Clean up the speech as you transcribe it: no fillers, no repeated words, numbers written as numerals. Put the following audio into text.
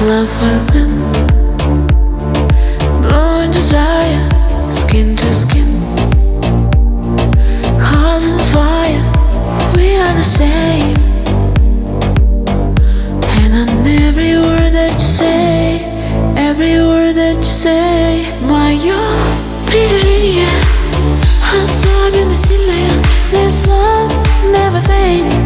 love within, blowing desire, skin to skin, heart and fire, we are the same. And on every word that you say, every word that you say, my you're pretty, yeah. I'm in the silly, this love never fades.